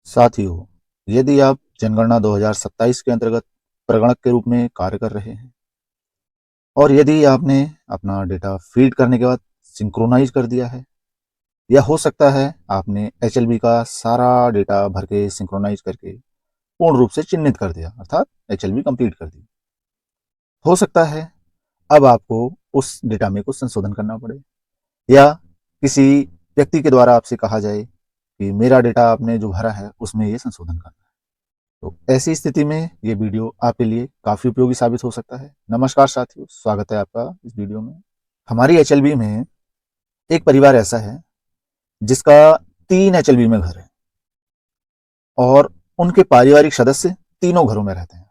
साथियों, यदि आप जनगणना 2027 के अंतर्गत प्रगणक के रूप में कार्य कर रहे हैं और यदि आपने अपना डेटा फीड करने के बाद सिंक्रोनाइज कर दिया है, या हो सकता है आपने एचएलबी का सारा डेटा भर के सिंक्रोनाइज करके पूर्ण रूप से चिन्हित कर दिया, अर्थात एचएलबी कंप्लीट कर दी। हो सकता है अब आपको उस डेटा में कुछ संशोधन करना पड़े, या किसी व्यक्ति के द्वारा आपसे कहा जाए कि मेरा डेटा आपने जो भरा है उसमें ये संशोधन करना है। तो ऐसी स्थिति में ये वीडियो आपके लिए काफ़ी उपयोगी साबित हो सकता है। नमस्कार साथियों, स्वागत है आपका इस वीडियो में। हमारी एचएलबी में एक परिवार ऐसा है जिसका 3 एचएलबी में घर है और उनके पारिवारिक सदस्य तीनों घरों में रहते हैं।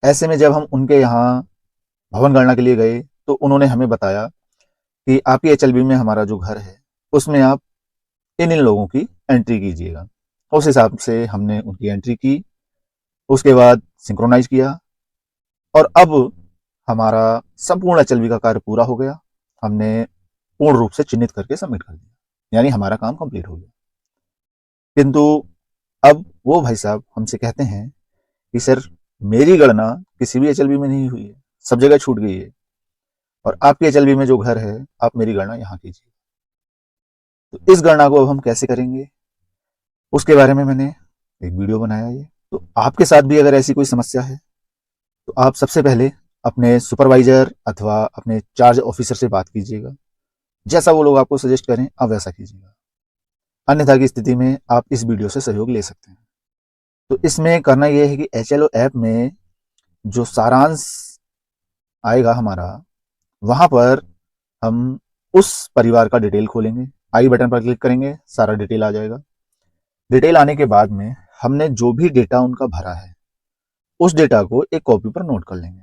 ऐसे में जब हम उनके यहाँ भवन गणना के लिए गए तो उन्होंने हमें बताया कि आपकी एचएलबी में हमारा जो घर है उसमें आप इन इन लोगों की एंट्री कीजिएगा। उस हिसाब से हमने उनकी एंट्री की, उसके बाद सिंक्रोनाइज किया और अब हमारा संपूर्ण एचएलवी का कार्य पूरा हो गया। हमने पूर्ण रूप से चिन्हित करके सबमिट कर दिया, यानी हमारा काम कंप्लीट हो गया। किंतु अब वो भाई साहब हमसे कहते हैं कि सर, मेरी गणना किसी भी एचएलवी में नहीं हुई है, सब जगह छूट गई है और आपके एचएलवी में जो घर है आप मेरी गणना यहाँ कीजिए। तो इस गणना को अब हम कैसे करेंगे, उसके बारे में मैंने एक वीडियो बनाया है। तो आपके साथ भी अगर ऐसी कोई समस्या है तो आप सबसे पहले अपने सुपरवाइजर अथवा अपने चार्ज ऑफिसर से बात कीजिएगा। जैसा वो लोग आपको सजेस्ट करें आप वैसा कीजिएगा। अन्यथा की स्थिति में आप इस वीडियो से सहयोग ले सकते हैं। तो इसमें करना यह है कि एचएलओ ऐप में जो सारांश आएगा हमारा, वहां पर हम उस परिवार का डिटेल खोलेंगे। आई बटन पर क्लिक करेंगे, सारा डिटेल आ जाएगा। डिटेल आने के बाद में हमने जो भी डेटा उनका भरा है उस डेटा को एक कॉपी पर नोट कर लेंगे।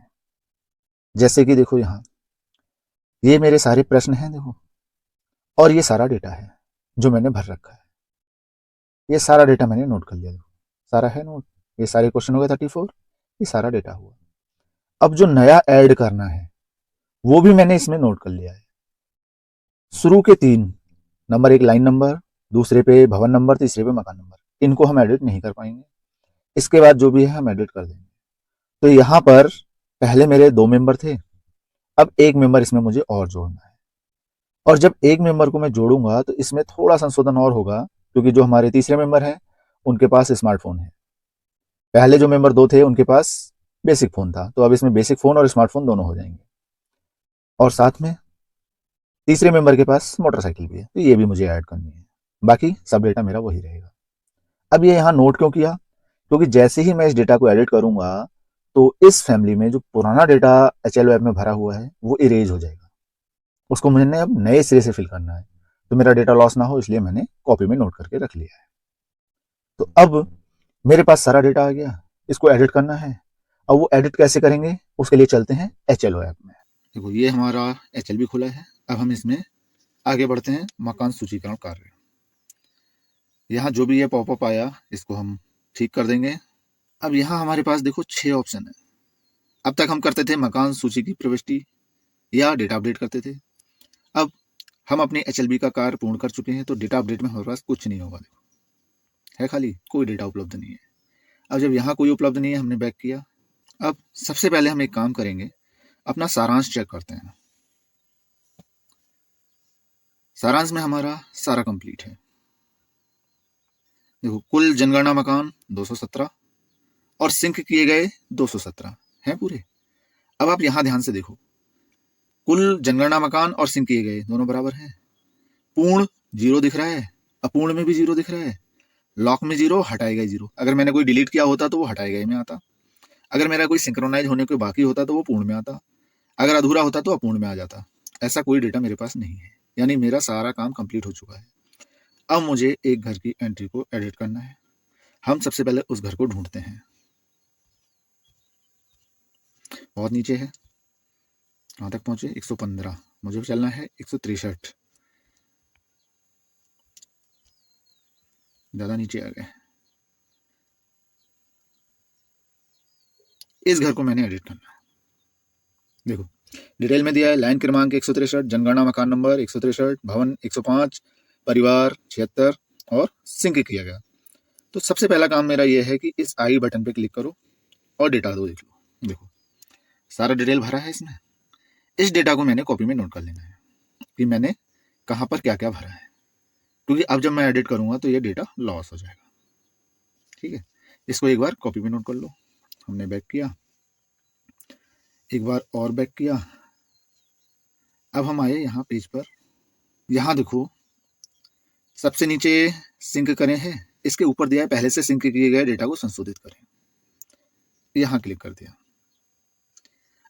जैसे कि देखो, यहाँ ये मेरे सारे प्रश्न हैं, देखो, और ये सारा डेटा है जो मैंने भर रखा है। ये सारा डेटा मैंने नोट कर लिया, देखो सारा है नोट। ये सारे क्वेश्चन हो गए 34, ये सारा डेटा हुआ। अब जो नया ऐड करना है वो भी मैंने इसमें नोट कर लिया है। शुरू के 3 नंबर, एक लाइन नंबर, दूसरे पे भवन नंबर, तीसरे पे मकान नंबर, इनको हम एडिट नहीं कर पाएंगे। इसके बाद जो भी है हम एडिट कर देंगे। तो यहाँ पर पहले मेरे 2 मेंबर थे, अब एक मेंबर इसमें मुझे और जोड़ना है। और जब एक मेंबर को मैं जोड़ूंगा तो इसमें थोड़ा संशोधन और होगा, क्योंकि जो हमारे तीसरे मेंबर हैं उनके पास स्मार्टफोन है। पहले जो मेंबर 2 थे उनके पास बेसिक फ़ोन था, तो अब इसमें बेसिक फ़ोन और स्मार्टफ़ोन दोनों हो जाएंगे। और साथ में तीसरे मेंबर के पास मोटरसाइकिल भी है, तो ये भी मुझे ऐड करनी है। बाकी सब डेटा मेरा वही रहेगा। अब ये यहाँ नोट क्यों किया, क्योंकि जैसे ही मैं इस डेटा को एडिट करूंगा तो इस फैमिली में जो पुराना डेटा एचएल ऐप में भरा हुआ है वो इरेज हो जाएगा। उसको मैंने अब नए सिरे से फिल करना है, तो मेरा डेटा लॉस ना हो, इसलिए मैंने कॉपी में नोट करके रख लिया है। तो अब मेरे पास सारा डेटा आ गया, इसको एडिट करना है। अब वो एडिट कैसे करेंगे, उसके लिए चलते हैं एचएलओ ऐप में। देखो, ये हमारा एचएलबी खुला है। अब हम इसमें आगे बढ़ते हैं। मकान सूचीकरण कार्य, यहाँ जो भी ये पॉपअप आया इसको हम ठीक कर देंगे। अब यहाँ हमारे पास देखो 6 ऑप्शन है। अब तक हम करते थे मकान सूची की प्रविष्टि या डेटा अपडेट करते थे। अब हम अपने एचएलबी का कार्य पूर्ण कर चुके हैं, तो डेटा अपडेट में हमारे पास कुछ नहीं होगा। देखो है खाली, कोई डेटा उपलब्ध नहीं है। अब जब यहाँ कोई उपलब्ध नहीं है, हमने बैक किया। अब सबसे पहले हम एक काम करेंगे, अपना सारांश चेक करते हैं। सारांश में हमारा सारा कंप्लीट है। देखो, कुल जनगणना मकान 217 और सिंक किए गए 217 हैं पूरे। अब आप यहां ध्यान से देखो, कुल जनगणना मकान और सिंक किए गए दोनों बराबर हैं। पूर्ण 0 दिख रहा है, अपूर्ण में भी 0 दिख रहा है, लॉक में 0, हटाए गए 0। अगर मैंने कोई डिलीट किया होता तो वो हटाए गए में आता। अगर मेरा कोई सिंक्रोनाइज होने को बाकी होता तो वो पूर्ण में आता। अगर अधूरा होता तो अपूर्ण में आ जाता। ऐसा कोई डेटा मेरे पास नहीं है, यानी मेरा सारा काम कंप्लीट हो चुका है। अब मुझे एक घर की एंट्री को एडिट करना है। हम सबसे पहले उस घर को ढूंढते हैं। बहुत नीचे है, कहाँ तक पहुंचे, 115। मुझे चलना है 163, ज्यादा नीचे आ गए। इस घर को मैंने एडिट करना है। देखो, डिटेल में दिया है लाइन क्रमांक 163, जनगणना मकान नंबर 163, भवन 105, परिवार 76 और सिंक किया गया। तो सबसे पहला काम मेरा ये है कि इस आई बटन पे क्लिक करो और डेटा दो, देख लो। देखो सारा डिटेल भरा है इसमें। इस डेटा को मैंने कॉपी में नोट कर लेना है कि मैंने कहाँ पर क्या क्या भरा है, क्योंकि अब जब मैं एडिट करूंगा तो ये डेटा लॉस हो जाएगा। ठीक है, इसको एक बार कॉपी में नोट कर लो। हमने बैक किया, एक बार और बैक किया। अब हम आए यहाँ पेज पर। यहाँ देखो सबसे नीचे सिंक करें है, इसके ऊपर दिया है पहले से सिंक किए गए डेटा को संशोधित करें। यहाँ क्लिक कर दिया।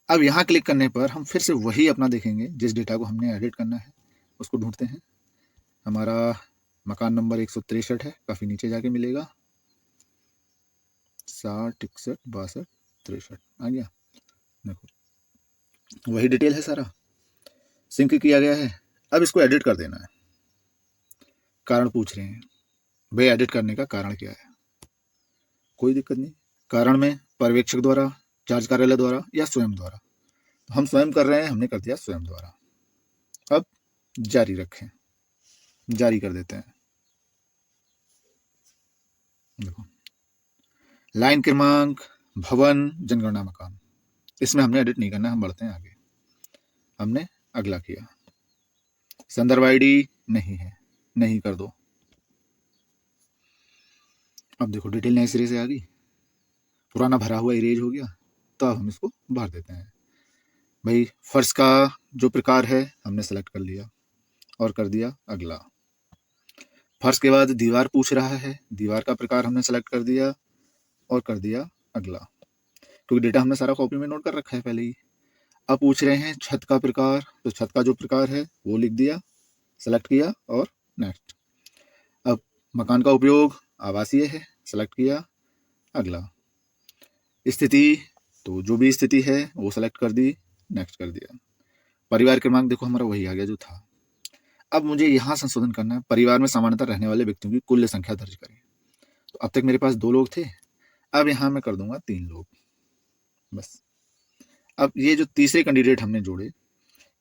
अब यहाँ क्लिक करने पर हम फिर से वही अपना देखेंगे, जिस डेटा को हमने एडिट करना है उसको ढूंढते हैं। हमारा मकान नंबर 163 है, काफ़ी नीचे जाके मिलेगा। 60 61 62 63 आ गया। देखो वही डिटेल है, सारा सिंक किया गया है। अब इसको एडिट कर देना है। कारण पूछ रहे हैं, भाई एडिट करने का कारण क्या है? कोई दिक्कत नहीं। कारण में पर्यवेक्षक द्वारा, चार्ज कार्यालय द्वारा या स्वयं द्वारा। हम स्वयं कर रहे हैं, हमने कर दिया स्वयं द्वारा। अब जारी रखें, जारी कर देते हैं। देखो लाइन क्रमांक, भवन, जनगणना मकान, इसमें हमने एडिट नहीं करना, हम बढ़ते हैं आगे। हमने अगला किया। संदर्भ आईडी नहीं है, नहीं कर दो। अब देखो डिटेल नए सिरे से आ गई, पुराना भरा हुआ इरेज हो गया। तो अब हम इसको भर देते हैं। भाई फर्श का जो प्रकार है हमने सेलेक्ट कर लिया और कर दिया अगला। फर्श के बाद दीवार पूछ रहा है, दीवार का प्रकार हमने सेलेक्ट कर दिया और कर दिया अगला, क्योंकि डेटा हमने सारा कॉपी में नोट कर रखा है पहले ही। अब पूछ रहे हैं छत का प्रकार, तो छत का जो प्रकार है वो लिख दिया, सेलेक्ट किया और नेक्स्ट। अब मकान का उपयोग आवासीय है, सेलेक्ट किया अगला। स्थिति, तो जो भी स्थिति है वो सेलेक्ट कर दी, नेक्स्ट कर दिया। परिवार क्रमांक देखो हमारा वही आ गया जो था। अब मुझे यहाँ संशोधन करना है, परिवार में सामान्यतः रहने वाले व्यक्तियों की कुल संख्या दर्ज करें। तो अब तक मेरे पास 2 लोग थे, अब यहाँ मैं कर दूंगा 3 लोग बस। अब ये जो तीसरे कैंडिडेट हमने जोड़े,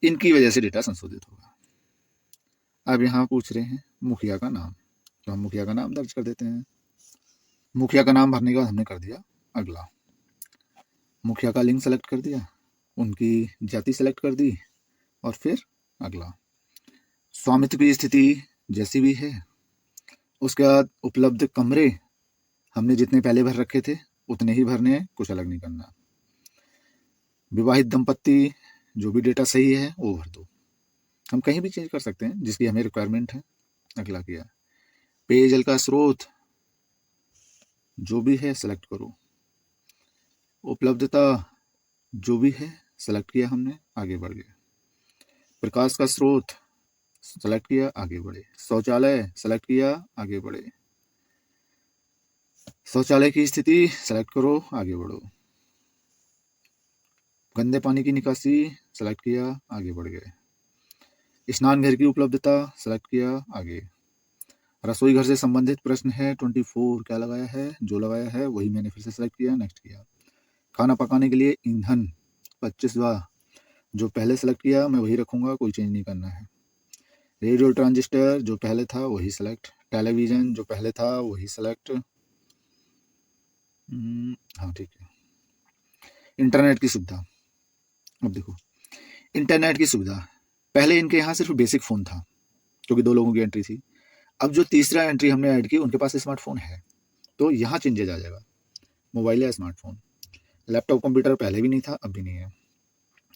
इनकी वजह से डेटा संशोधित होगा। अब यहाँ पूछ रहे हैं मुखिया का नाम, तो हम मुखिया का नाम दर्ज कर देते हैं। मुखिया का नाम भरने के बाद हमने कर दिया अगला। मुखिया का लिंग सेलेक्ट कर दिया, उनकी जाति सेलेक्ट कर दी और फिर अगला। स्वामित्व की स्थिति जैसी भी है, उसके बाद उपलब्ध कमरे हमने जितने पहले भर रखे थे उतने ही भरने हैं, कुछ अलग नहीं करना। विवाहित दंपत्ति, जो भी डेटा सही है वो भर दो, हम कहीं भी चेंज कर सकते हैं जिसकी हमें रिक्वायरमेंट है। अगला किया। पेयजल का स्रोत जो भी है सेलेक्ट करो। उपलब्धता जो भी है सेलेक्ट किया हमने, आगे बढ़ गए। प्रकाश का स्रोत सेलेक्ट किया, आगे बढ़े। शौचालय सेलेक्ट किया, आगे बढ़े। शौचालय की स्थिति सेलेक्ट करो, आगे बढ़ो। गंदे पानी की निकासी सेलेक्ट किया, आगे बढ़ गए। स्नान घर की उपलब्धता सेलेक्ट किया, आगे। रसोई घर से संबंधित प्रश्न है 24, क्या लगाया है? जो लगाया है वही मैंने फिर से सेलेक्ट किया, नेक्स्ट किया। खाना पकाने के लिए ईंधन 25वां, जो पहले सेलेक्ट किया मैं वही रखूंगा, कोई चेंज नहीं करना है। रेडियो ट्रांजिस्टर जो पहले था वही सेलेक्ट। टेलीविजन जो पहले था वही सेलेक्ट। हाँ ठीक है। इंटरनेट की सुविधा, अब देखो इंटरनेट की सुविधा, पहले इनके यहाँ सिर्फ बेसिक फ़ोन था क्योंकि 2 लोगों की एंट्री थी। अब जो तीसरा एंट्री हमने ऐड की उनके पास स्मार्टफोन है, तो यहाँ चेंजेज आ जाएगा, मोबाइल या स्मार्टफोन। लैपटॉप कंप्यूटर पहले भी नहीं था, अब भी नहीं है।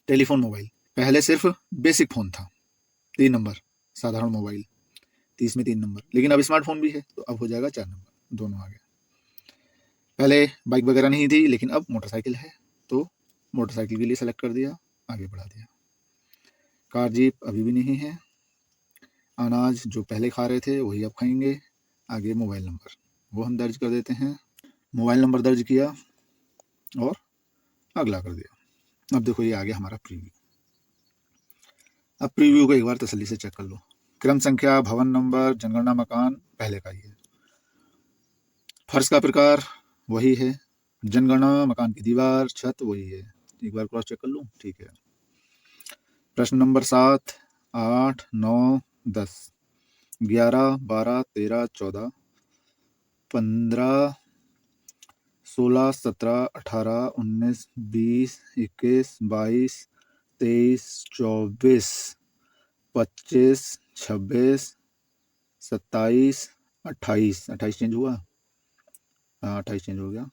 टेलीफोन मोबाइल, पहले सिर्फ बेसिक फ़ोन था, 3 नंबर साधारण मोबाइल, 30 में 3 नंबर, लेकिन अब स्मार्टफोन भी है तो अब हो जाएगा 4 नंबर, दोनों आ गए। पहले बाइक वगैरह नहीं थी लेकिन अब मोटरसाइकिल है, तो मोटरसाइकिल के लिए सेलेक्ट कर दिया, आगे बढ़ा दिया। कार जीप अभी भी नहीं है। अनाज जो पहले खा रहे थे वही अब खाएंगे, आगे। मोबाइल नंबर वो हम दर्ज कर देते हैं, मोबाइल नंबर दर्ज किया और अगला कर दिया। अब देखो ये आ गया हमारा प्रीव्यू। अब प्रीव्यू को एक बार तसल्ली से चेक कर लो। क्रम संख्या, भवन नंबर, जनगणना मकान पहले का ही है। फर्श का प्रकार वही है, जनगणना मकान की दीवार, छत वही है। एक बार क्रॉस चेक कर लूँ, ठीक है। प्रश्न नंबर 7, 8, 9, 10, 11, 12, 13, 14, 15, 16, 17, 18, 19, 20, 21, 22, 23, 24, 25, 26, 27, 28 चेंज हुआ। हाँ 28 चेंज हो गया।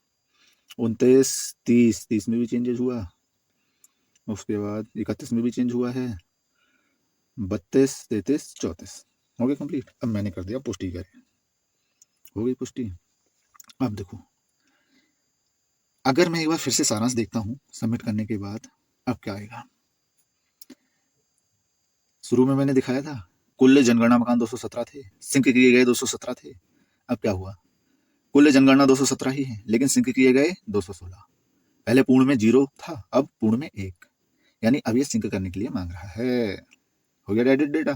29, 30 में भी चेंजेस हुआ। उसके बाद 31 में भी चेंज हुआ है। 32, 33, 34 हो गया कंप्लीट। अब मैंने कर दिया पुष्टि करें, हो गई पुष्टि। अब देखो, अगर मैं एक बार फिर से सारांश देखता हूँ सबमिट करने के बाद, अब क्या आएगा। शुरू में मैंने दिखाया था कुल जनगणना मकान 217 थे, सिंक किए गए 217 थे। अब क्या हुआ, कुल जनगणना 217 ही है लेकिन सिंक किए गए 216। पहले पूर्ण में 0 था, अब पूर्ण में 1, यानी अब ये सिंक करने के लिए मांग रहा है। हो गया एडिट डेटा।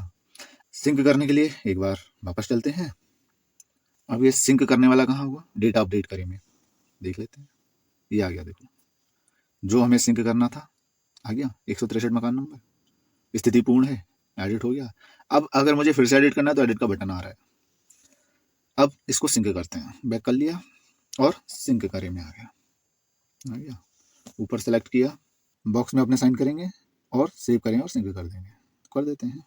सिंक करने के लिए एक बार वापस चलते हैं। अब ये सिंक करने वाला कहाँ हुआ, डेटा अपडेट करें में देख लेते हैं। ये आ गया, देखो जो हमें सिंक करना था आ गया। 163 मकान नंबर, स्थिति पूर्ण है, एडिट हो गया। अब अगर मुझे फिर से एडिट करना है तो एडिट का बटन आ रहा है। अब इसको सिंक करते हैं, बैक कर लिया और सिंक करे में आ गया। ऊपर सेलेक्ट किया, बॉक्स में अपने साइन करेंगे और सेव करेंगे और सिंक कर देंगे। कर देते हैं,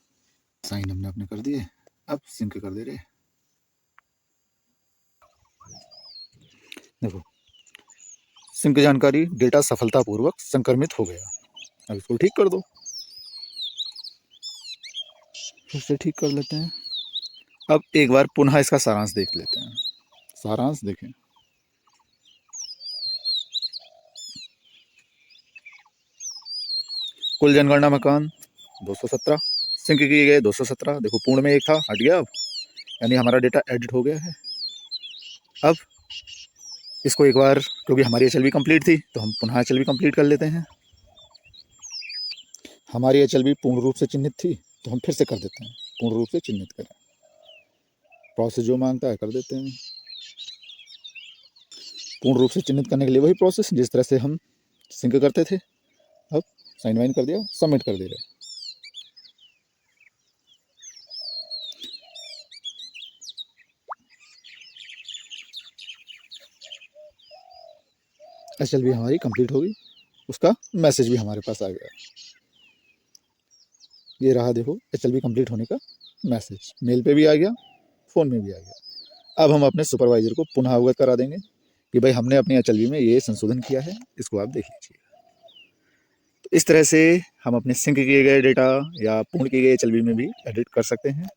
साइन हमने अपने कर दिए, अब सिंक कर दे रहे। देखो सिंक जानकारी डेटा सफलतापूर्वक संक्रमित हो गया। अब इसको ठीक कर दो, फिर से ठीक कर लेते हैं। अब एक बार पुनः इसका सारांश देख लेते हैं। सारांश देखें, कुल जनगणना मकान 217, सिंक किए गए 217। देखो पूर्ण में 1 था, हट गया अब, यानी हमारा डेटा एडिट हो गया है। अब इसको एक बार, क्योंकि हमारी HLB कंप्लीट थी तो हम पुनः HLB कंप्लीट कर लेते हैं। हमारी HLB पूर्ण रूप से चिन्हित थी तो हम फिर से कर देते हैं, पूर्ण रूप से चिन्हित करें। प्रोसेस जो मांगता है कर देते हैं। पूर्ण रूप से चिन्हित करने के लिए वही प्रोसेस जिस तरह से हम सिंक करते थे। अब साइन वाइन कर दिया, सबमिट कर दे रहे। HLB हमारी कंप्लीट हो गई, उसका मैसेज भी हमारे पास आ गया। ये रहा देखो HLB कंप्लीट होने का मैसेज, मेल पे भी आ गया, फ़ोन में भी आ गया। अब हम अपने सुपरवाइजर को पुनः अवगत करा देंगे कि भाई हमने अपनी HLB में ये संशोधन किया है, इसको आप देख लीजिए। तो इस तरह से हम अपने सिंक किए गए डेटा या पूर्ण किए गए HLB में भी एडिट कर सकते हैं।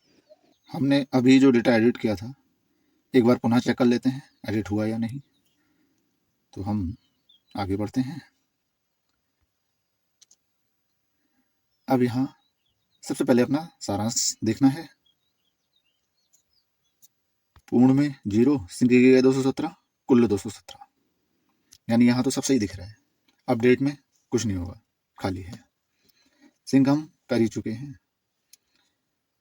हमने अभी जो डेटा एडिट किया था एक बार पुनः चेक कर लेते हैं एडिट हुआ या नहीं। तो हम आगे बढ़ते हैं। अब यहाँ सबसे पहले अपना सारांश देखना है। पूर्ण में 0, सिंक किए गए 217, कुल 217, यानी यहाँ तो सब सही दिख रहा है। अपडेट में कुछ नहीं होगा, खाली है। सिंक हम कर ही चुके हैं।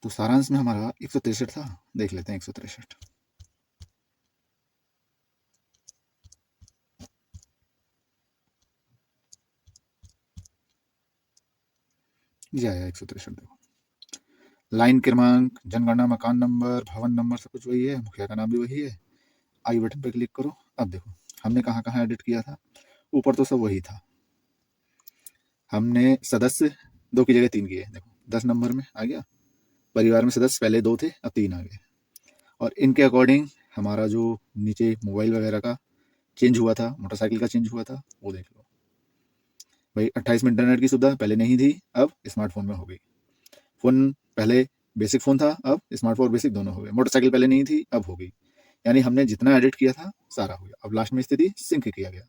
तो सारांश में हमारा 163 था, देख लेते हैं 163। ये आया 163। देखो लाइन क्रमांक, जनगणना मकान नंबर, भवन नंबर सब कुछ वही है, मुखिया का नाम भी वही है। आई बटन पर क्लिक करो। अब देखो हमने कहाँ कहाँ एडिट किया था, ऊपर तो सब वही था। हमने सदस्य 2 की जगह 3 किए, देखो 10 नंबर में आ गया। परिवार में सदस्य पहले 2 थे, अब 3 आ गए। और इनके अकॉर्डिंग हमारा जो नीचे मोबाइल वगैरह का चेंज हुआ था, मोटरसाइकिल का चेंज हुआ था, वो देख लो भाई। 28 में इंटरनेट की सुविधा पहले नहीं थी, अब स्मार्टफोन में हो गई। फ़ोन पहले बेसिक फ़ोन था, अब स्मार्टफोन बेसिक दोनों हो गए। मोटरसाइकिल पहले नहीं थी, अब हो गई। यानी हमने जितना एडिट किया था सारा हो गया। अब लास्ट में स्थिति सिंक किया गया,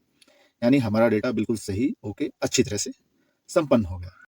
यानी हमारा डेटा बिल्कुल सही होके अच्छी तरह से संपन्न हो गया।